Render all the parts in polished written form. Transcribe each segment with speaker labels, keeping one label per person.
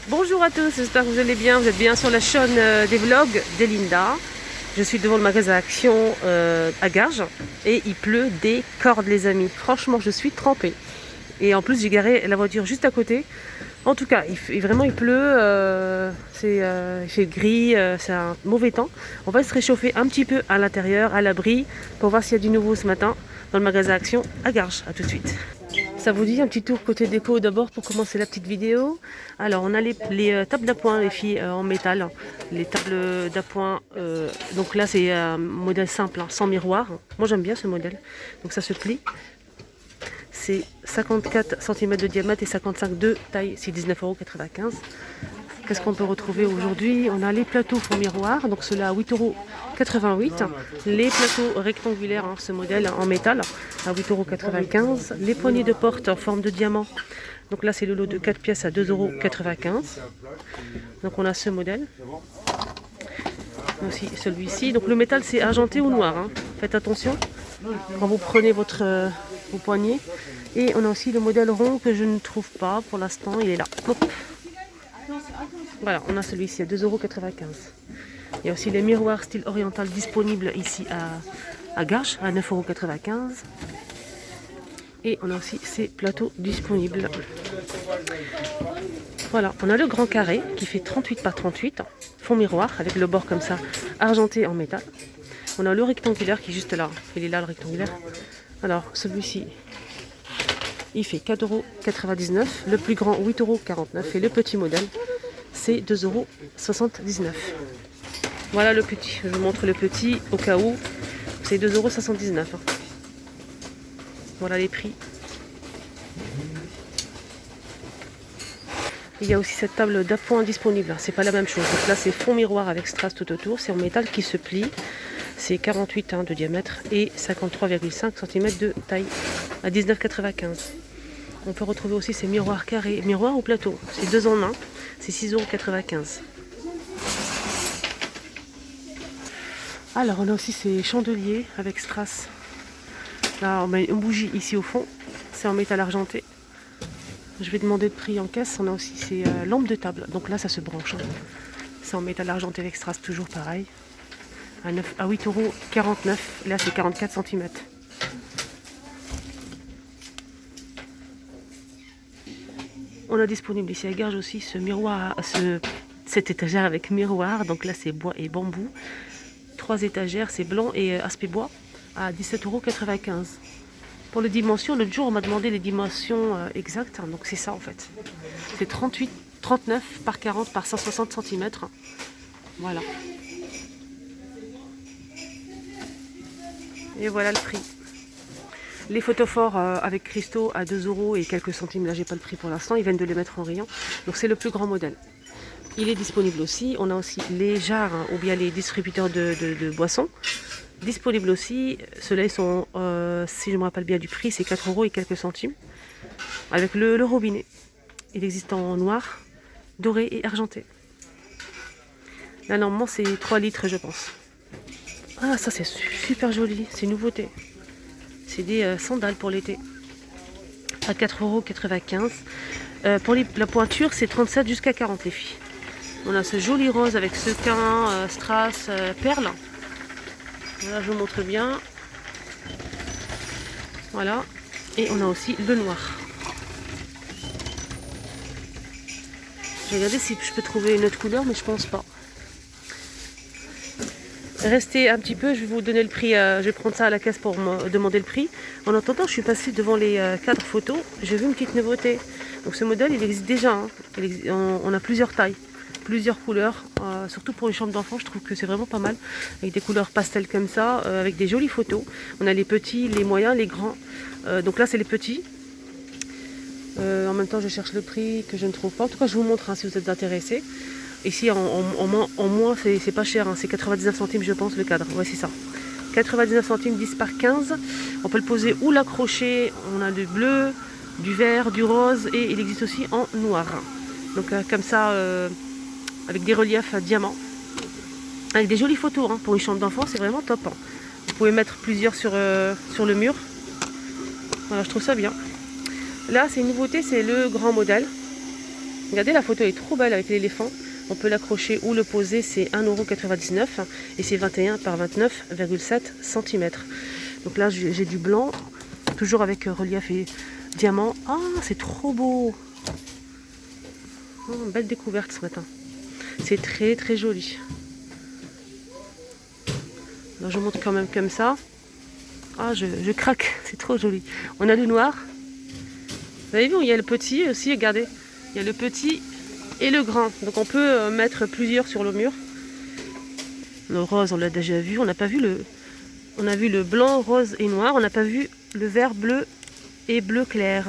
Speaker 1: Bonjour à tous, j'espère que vous allez bien. Vous êtes bien sur la chaîne des vlogs d'Elinda. Je suis devant le magasin Action à Garges et il pleut des cordes les amis. Franchement, je suis trempée. Et en plus, j'ai garé la voiture juste à côté. En tout cas, vraiment il pleut, il fait gris, c'est un mauvais temps. On va se réchauffer un petit peu à l'intérieur, à l'abri, pour voir s'il y a du nouveau ce matin dans le magasin Action à Garges. A tout de suite. Ça vous dit un petit tour côté déco d'abord pour commencer la petite vidéo. Alors on a les tables d'appoint les filles en métal. Les tables d'appoint, donc là c'est un modèle simple, hein, sans miroir. Moi j'aime bien ce modèle. Donc ça se plie. C'est 54 cm de diamètre et 55 de taille, c'est 19,95 €. Qu'est-ce qu'on peut retrouver aujourd'hui? On a les plateaux fond miroir, donc ceux-là à 8,88 €. Les plateaux rectangulaires, hein, ce modèle en métal, à 8,95 €. Les poignées de porte en forme de diamant, donc là c'est le lot de 4 pièces à 2,95 €. Donc on a ce modèle. Aussi celui-ci. Donc le métal c'est argenté ou noir, hein. Faites attention quand vous prenez vos poignées. Et on a aussi le modèle rond que je ne trouve pas pour l'instant, il est là. Hop. Voilà, on a celui-ci à 2,95 €. Il y a aussi les miroirs style oriental disponibles ici à Garges à 9,95 €. Et on a aussi ces plateaux disponibles. Voilà, on a le grand carré qui fait 38 par 38, fond miroir avec le bord comme ça, argenté en métal. On a le rectangulaire qui est juste là, il est là le rectangulaire. Alors celui-ci, il fait 4,99 €, le plus grand 8,49 € et le petit modèle c'est 2,79 €. Voilà le petit, je vous montre le petit au cas où, c'est 2,79 €. Voilà les prix. Il y a aussi cette table d'appoint disponible, c'est pas la même chose. Donc là c'est fond miroir avec strass tout autour, c'est en métal qui se plie. C'est 48 de diamètre et 53,5 cm de taille à 19,95 €. On peut retrouver aussi ces miroirs carrés, miroirs ou plateau, c'est 2 en 1, c'est 6,95 €. Alors on a aussi ces chandeliers avec strass. Là on met une bougie ici au fond, c'est en métal argenté. Je vais demander le prix en caisse. On a aussi ces lampes de table, donc là ça se branche, hein. C'est en métal argenté avec strass, toujours pareil, à 8,49 €, là c'est 44 cm. On a disponible ici à Garges aussi ce miroir, cette étagère avec miroir, donc là c'est bois et bambou. 3 étagères, c'est blanc et aspect bois à 17,95 €. Pour les dimensions, l'autre jour on m'a demandé les dimensions exactes, donc c'est ça en fait. C'est 39 par 40 par 160 cm. Voilà. Et voilà le prix. Les photophores avec cristaux à 2 € et quelques centimes, là j'ai pas le prix pour l'instant, ils viennent de les mettre en rayon. Donc c'est le plus grand modèle. Il est disponible aussi. On a aussi les jarres, hein, ou bien les distributeurs de boissons. Disponibles aussi. Ceux-là ils sont, si je me rappelle bien du prix, c'est 4 € et quelques centimes. Avec le robinet. Il existe en noir, doré et argenté. Là normalement c'est 3 litres je pense. Ah ça c'est super joli, c'est une nouveauté. C'est des sandales pour l'été. À 4,95 €. Pour la pointure, c'est 37 jusqu'à 40 les filles. On a ce joli rose avec sequin, strass, perles. Voilà, je vous montre bien. Voilà. Et on a aussi le noir. Je vais regarder si je peux trouver une autre couleur, mais je pense pas. Restez un petit peu, je vais vous donner le prix, je vais prendre ça à la caisse pour me demander le prix. En attendant, je suis passée devant les cadres photos, j'ai vu une petite nouveauté. Donc ce modèle, il existe déjà, hein. On a plusieurs tailles, plusieurs couleurs, surtout pour une chambre d'enfant, je trouve que c'est vraiment pas mal. Avec des couleurs pastel comme ça, avec des jolies photos. On a les petits, les moyens, les grands. Donc là, c'est les petits. En même temps, je cherche le prix que je ne trouve pas. En tout cas, je vous montre, hein, si vous êtes intéressés. Ici en moins c'est pas cher, hein, c'est 99 centimes je pense le cadre, voici ça. 99 centimes 10 par 15. On peut le poser ou l'accrocher, on a du bleu, du vert, du rose et il existe aussi en noir. Donc comme ça, avec des reliefs à diamant. Avec des jolies photos, hein, pour une chambre d'enfant c'est vraiment top, hein. Vous pouvez mettre plusieurs sur le mur. Voilà, je trouve ça bien. Là c'est une nouveauté, c'est le grand modèle. Regardez, la photo est trop belle avec l'éléphant. On peut l'accrocher ou le poser, c'est 1,99 € et c'est 21 par 29,7 cm. Donc là, j'ai du blanc, toujours avec relief et diamant. Ah, c'est trop beau! Oh, belle découverte ce matin. C'est très très joli. Là, je montre quand même comme ça. Ah, je craque, c'est trop joli. On a le noir. Vous avez vu, il y a le petit aussi, regardez. Il y a le petit et le grand. Donc on peut mettre plusieurs sur le mur. Le rose, on l'a déjà vu. On n'a pas vu on a vu le blanc, rose et noir. On n'a pas vu le vert, bleu et bleu clair.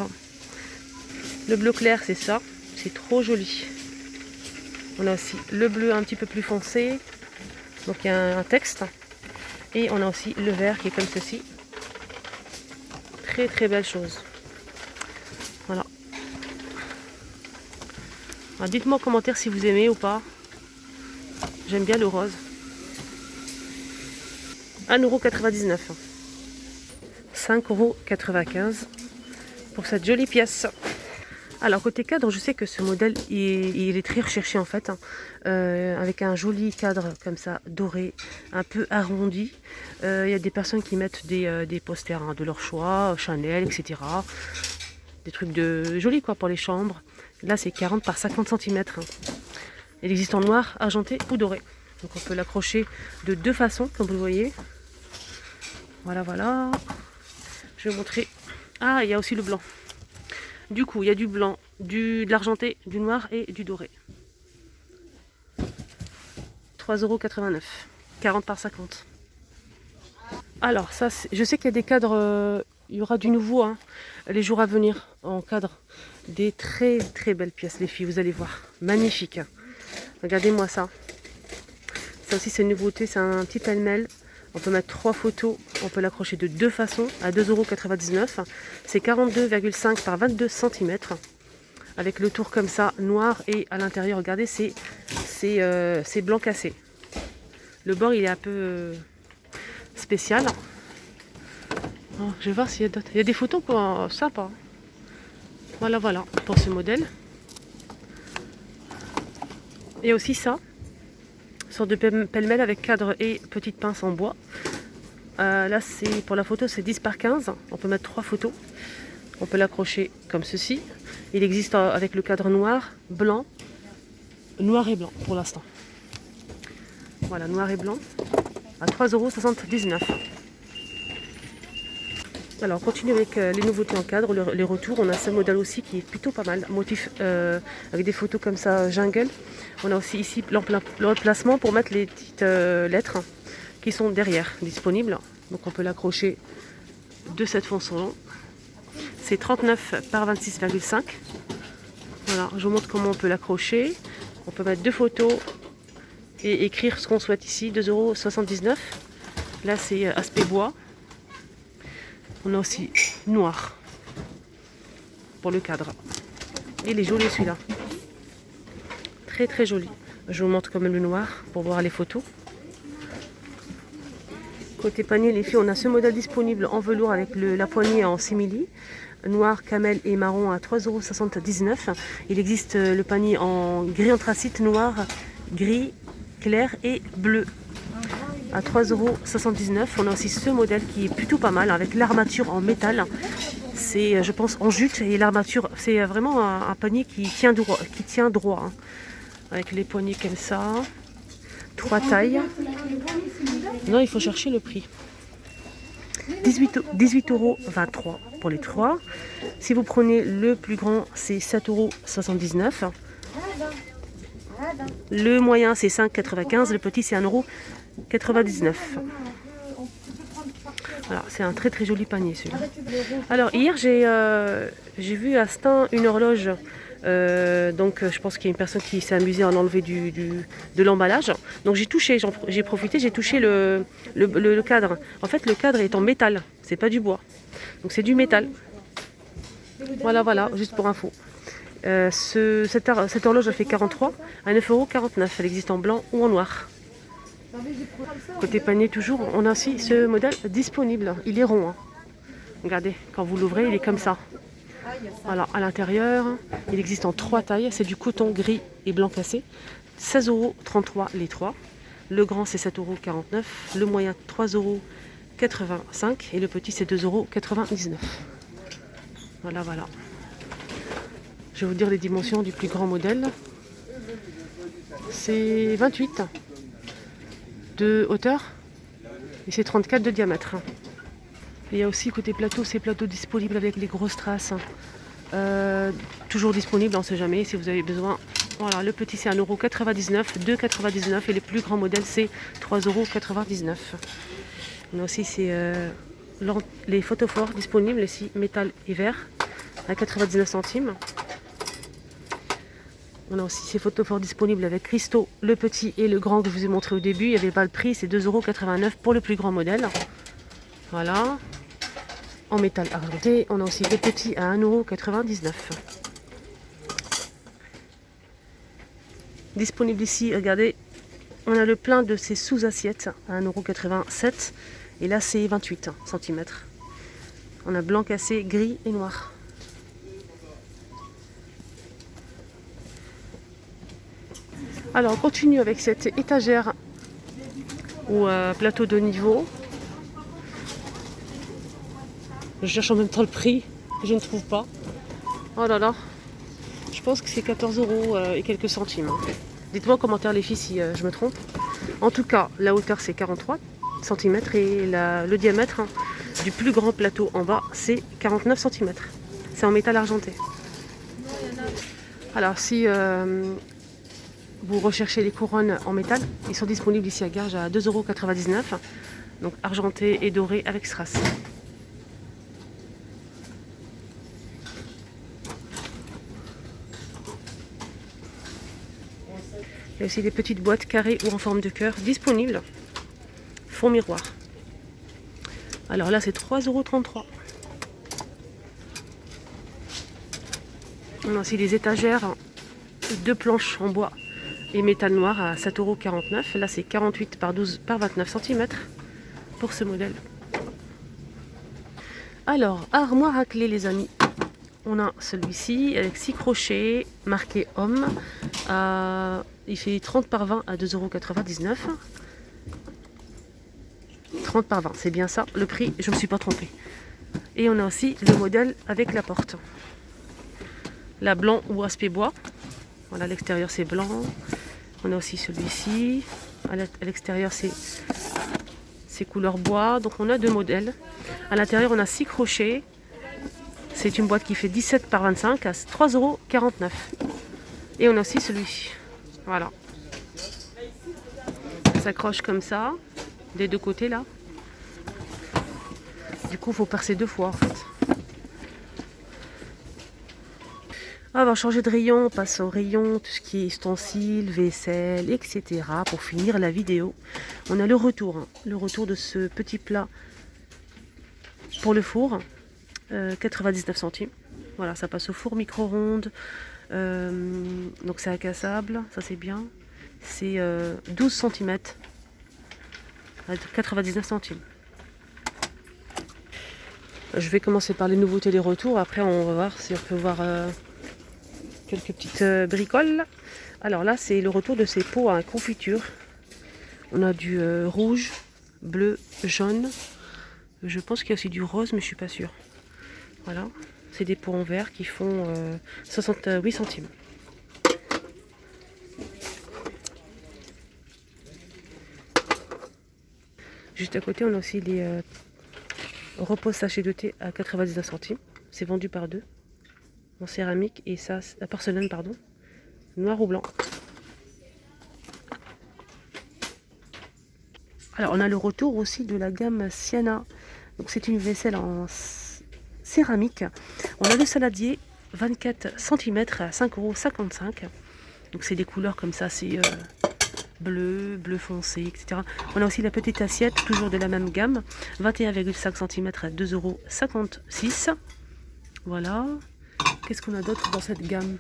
Speaker 1: Le bleu clair, c'est ça. C'est trop joli. On a aussi le bleu un petit peu plus foncé. Donc il y a un texte. Et on a aussi le vert qui est comme ceci. Très très belle chose. Voilà. Alors, dites-moi en commentaire si vous aimez ou pas. J'aime bien le rose. 1,99 €. 5,95 € pour cette jolie pièce. Alors côté cadre, je sais que ce modèle il est très recherché en fait, hein. Avec un joli cadre comme ça, doré, un peu arrondi. Il y a des personnes qui mettent des posters, hein, de leur choix, Chanel, etc. Des trucs de jolis quoi pour les chambres. Là c'est 40 par 50 cm. Hein. Il existe en noir, argenté ou doré. Donc on peut l'accrocher de deux façons, comme vous le voyez. Voilà, voilà. Je vais vous montrer. Ah, il y a aussi le blanc. Du coup, il y a du blanc, de l'argenté, du noir et du doré. 3,89 €. 40 par 50. Alors, ça, je sais qu'il y a des cadres, il y aura du nouveau, hein, les jours à venir, en cadre. Des très très belles pièces, les filles, vous allez voir. Magnifique. Regardez-moi ça. Ça aussi, c'est une nouveauté, c'est un petit pêle-mêle. On peut mettre 3 photos, on peut l'accrocher de deux façons, à 2,99 €. C'est 42,5 par 22 cm. Avec le tour comme ça, noir, et à l'intérieur, regardez, c'est blanc cassé. Le bord, il est un peu spécial. Oh, je vais voir s'il y a d'autres. Il y a des photos pour sympa. Voilà, voilà, pour ce modèle. Et aussi ça. Sorte de pêle-mêle avec cadre et petite pince en bois. Là, c'est pour la photo, c'est 10 par 15. On peut mettre 3 photos. On peut l'accrocher comme ceci. Il existe avec le cadre noir, blanc, noir et blanc pour l'instant. Voilà, noir et blanc à 3,79 €. Alors, on continue avec les nouveautés en cadre, les retours. On a ce modèle aussi qui est plutôt pas mal. Motif avec des photos comme ça, jungle. On a aussi ici l'emplacement pour mettre les petites lettres qui sont derrière, disponibles. Donc, on peut l'accrocher de cette façon. C'est 39 par 26,5. Voilà, je vous montre comment on peut l'accrocher. On peut mettre deux photos et écrire ce qu'on souhaite ici. 2,79 €. Là, c'est aspect bois. On a aussi noir pour le cadre. Il est joli celui-là. Très très joli. Je vous montre quand même le noir pour voir les photos. Côté panier, les filles, on a ce modèle disponible en velours avec la poignée en simili. Noir, camel et marron à 3,79 €. Il existe le panier en gris anthracite, noir, gris, clair et bleu. À 3,79 €. On a aussi ce modèle qui est plutôt pas mal avec l'armature en métal. C'est, je pense, en jute, et l'armature, c'est vraiment un panier qui tient droit, hein. Avec les poignées comme ça. 3 tailles. Non, il faut chercher le prix. 18,23 € pour les 3. Si vous prenez le plus grand, c'est 7,79 €. Le moyen, c'est 5,95 €. Le petit, c'est 1,99 €. Voilà, c'est un très très joli panier celui-là. Alors hier, j'ai vu à Stein une horloge. Donc je pense qu'il y a une personne qui s'est amusée à en enlever de l'emballage. Donc j'ai profité, j'ai touché le cadre. En fait, le cadre est en métal, c'est pas du bois. Donc c'est du métal. Voilà, voilà, juste pour info. Cette horloge, elle fait 43 à 9,49 €. Elle existe en blanc ou en noir. Côté panier toujours, on a aussi ce modèle disponible. Il est rond, hein. Regardez, quand vous l'ouvrez, il est comme ça. Voilà, à l'intérieur, il existe en 3 tailles. C'est du coton gris et blanc cassé. 16,33 € les 3. Le grand, c'est 7,49 €. Le moyen, 3,85 € et le petit c'est 2,99 €. Voilà, voilà. Je vais vous dire les dimensions du plus grand modèle. C'est 28 de hauteur et c'est 34 de diamètre. Et il y a aussi côté plateau, ces plateaux disponibles avec les grosses traces. Toujours disponible, on ne sait jamais si vous avez besoin. Voilà, le petit c'est 1,99 €, 2,99 € et le plus grand modèle c'est 3,99 €. On a aussi les photophores disponibles ici, métal et verre, à 99 centimes. On a aussi ces photophores disponibles avec cristaux, le petit et le grand que je vous ai montré au début. Il n'y avait pas le prix, c'est 2,89 € pour le plus grand modèle. Voilà, en métal argenté. On a aussi des petits à 1,99 €. Disponible ici, regardez, on a le plein de ces sous-assiettes à 1,87 € et là c'est 28 cm. On a blanc cassé, gris et noir. Alors on continue avec cette étagère ou plateau de niveau. Je cherche en même temps le prix, je ne trouve pas. Oh là là, je pense que c'est 14 € et quelques centimes. Dites-moi en commentaire les filles si je me trompe. En tout cas, la hauteur c'est 43 cm et le diamètre du plus grand plateau en bas c'est 49 cm. C'est en métal argenté. Alors si vous recherchez les couronnes en métal, ils sont disponibles ici à Garges à 2,99 €. Donc argenté et doré avec strass. Il y a aussi des petites boîtes carrées ou en forme de cœur disponibles. Fond miroir. Alors là c'est 3,33 €. On a aussi des étagères, 2 planches en bois et métal noir à 7,49 €. Là c'est 48 par 12 par 29 cm pour ce modèle. Alors, armoire à clé les amis. On a celui-ci avec 6 crochets marqué homme. Il fait 30 par 20 à 2,99 €. 30 par 20, c'est bien ça. Le prix, je ne me suis pas trompée. Et on a aussi le modèle avec la porte. La blanc ou aspect bois. Voilà, à l'extérieur c'est blanc. On a aussi celui-ci. À l'extérieur c'est couleur bois. Donc on a 2 modèles. À l'intérieur on a 6 crochets. C'est une boîte qui fait 17 par 25 à 3,49 €. Et on a aussi celui-ci. Voilà. Ça s'accroche comme ça, des deux côtés là. Du coup, il faut percer 2 fois en fait. On va changer de rayon, on passe au rayon, tout ce qui est ustensiles, vaisselle, etc. Pour finir la vidéo. On a le retour de ce petit plat pour le four, 99 centimes. Voilà, ça passe au four micro-ondes. Donc c'est incassable, ça c'est bien. C'est 12 cm à 99 centimes. Je vais commencer par les nouveautés, les retours. Après on va voir si on peut voir quelques petites bricoles. Alors là c'est le retour de ces pots à confiture. On a du rouge, bleu, jaune. Je pense qu'il y a aussi du rose mais je suis pas sûre. Voilà, c'est des pots en verre qui font 68 centimes. Juste à côté, on a aussi les repose sachets de thé à 99 centimes. C'est vendu par 2 en céramique et ça, à porcelaine, pardon, noir ou blanc. Alors, on a le retour aussi de la gamme Sienna. Donc, c'est une vaisselle en céramique. On a le saladier 24 cm à 5,55 €. Donc, c'est des couleurs comme ça, c'est bleu, bleu foncé, etc. On a aussi la petite assiette, toujours de la même gamme, 21,5 cm à 2,56 €. Voilà. Qu'est-ce qu'on a d'autre dans cette gamme?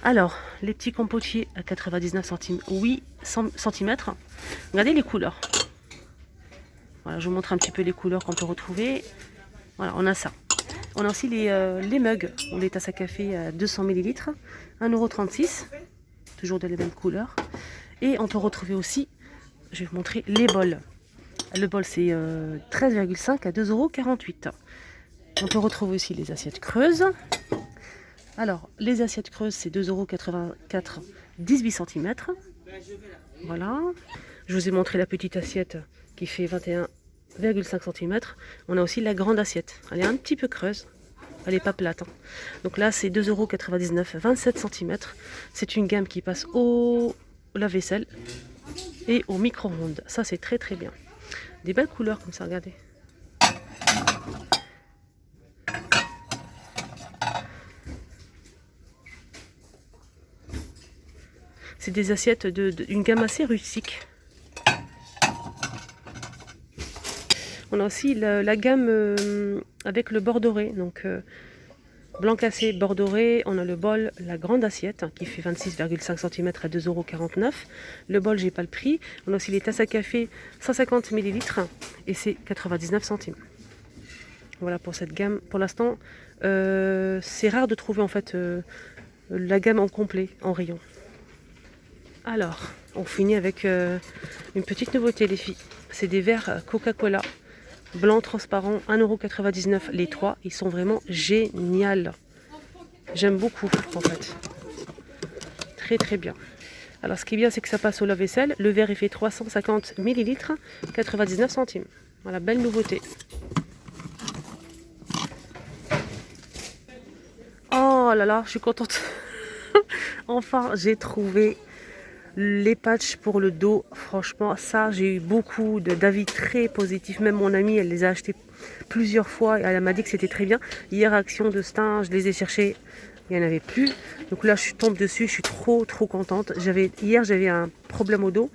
Speaker 1: Alors, les petits compotiers à 99 centimes, 8 cm. Regardez les couleurs. Voilà, je vous montre un petit peu les couleurs qu'on peut retrouver. Voilà, on a ça. On a aussi les mugs ou les tasses à café à 200 ml, 1,36 €, toujours de la même couleur. Et on peut retrouver aussi, je vais vous montrer, les bols. Le bol c'est 13,5 à 2,48 €. On peut retrouver aussi les assiettes creuses. Alors, les assiettes creuses, c'est 2,84 €, 18 cm. Voilà. Je vous ai montré la petite assiette qui fait 21,5 cm. On a aussi la grande assiette. Elle est un petit peu creuse. Elle n'est pas plate. Hein. Donc là, c'est 2,99 €, 27 cm. C'est une gamme qui passe au lave-vaisselle et au micro-ondes. Ça, c'est très très bien. Des belles couleurs comme ça, regardez. C'est des assiettes d'une gamme assez rustique. On a aussi la gamme avec le bord doré. Donc blanc cassé, bord doré. On a le bol, la grande assiette hein, qui fait 26,5 cm à 2,49 €. Le bol, j'ai pas le prix. On a aussi les tasses à café 150 ml et c'est 99 centimes. Voilà pour cette gamme. Pour l'instant, c'est rare de trouver en fait la gamme en complet, en rayon. Alors, on finit avec une petite nouveauté les filles. C'est des verres Coca-Cola, blanc transparent, 1,99 € les 3. Ils sont vraiment géniaux. J'aime beaucoup en fait. Très très bien. Alors ce qui est bien c'est que ça passe au lave-vaisselle. Le verre est fait 350 ml, 99 centimes. Voilà, belle nouveauté. Oh là là, je suis contente. Enfin, j'ai trouvé les patchs pour le dos. Franchement, ça, j'ai eu beaucoup d'avis très positifs. Même mon amie, elle les a achetés plusieurs fois et elle m'a dit que c'était très bien. Hier, à Action de Stein, je les ai cherchés. Il n'y en avait plus. Donc là, je tombe dessus. Je suis trop contente. Hier, j'avais un problème au dos.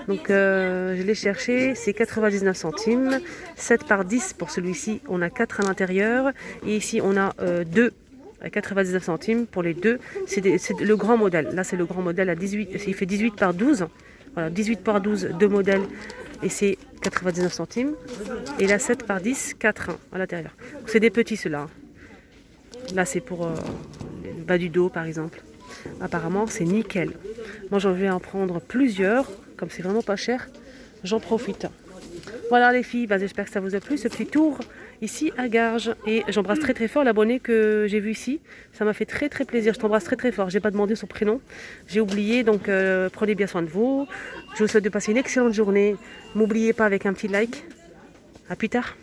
Speaker 1: Donc, je l'ai cherché. C'est 99 centimes. 7 par 10 pour celui-ci. On a 4 à l'intérieur. Et ici, on a 2 à 99 centimes pour les deux. C'est le grand modèle. Là, c'est le grand modèle à 18. Il fait 18 par 12. Voilà, 18 par 12, 2 modèles. Et c'est 99 centimes. Et là, 7 par 10, 4 à l'intérieur. C'est des petits, ceux-là. Là, c'est pour le bas du dos, par exemple. Apparemment, c'est nickel. Moi, j'en vais en prendre plusieurs. Comme c'est vraiment pas cher, j'en profite. Voilà les filles, j'espère que ça vous a plu, ce petit tour ici à Garges. Et j'embrasse très fort l'abonné que j'ai vu ici. Ça m'a fait très plaisir, je t'embrasse très fort. J'ai pas demandé son prénom, j'ai oublié, donc prenez bien soin de vous. Je vous souhaite de passer une excellente journée. N'oubliez pas avec un petit like. À plus tard.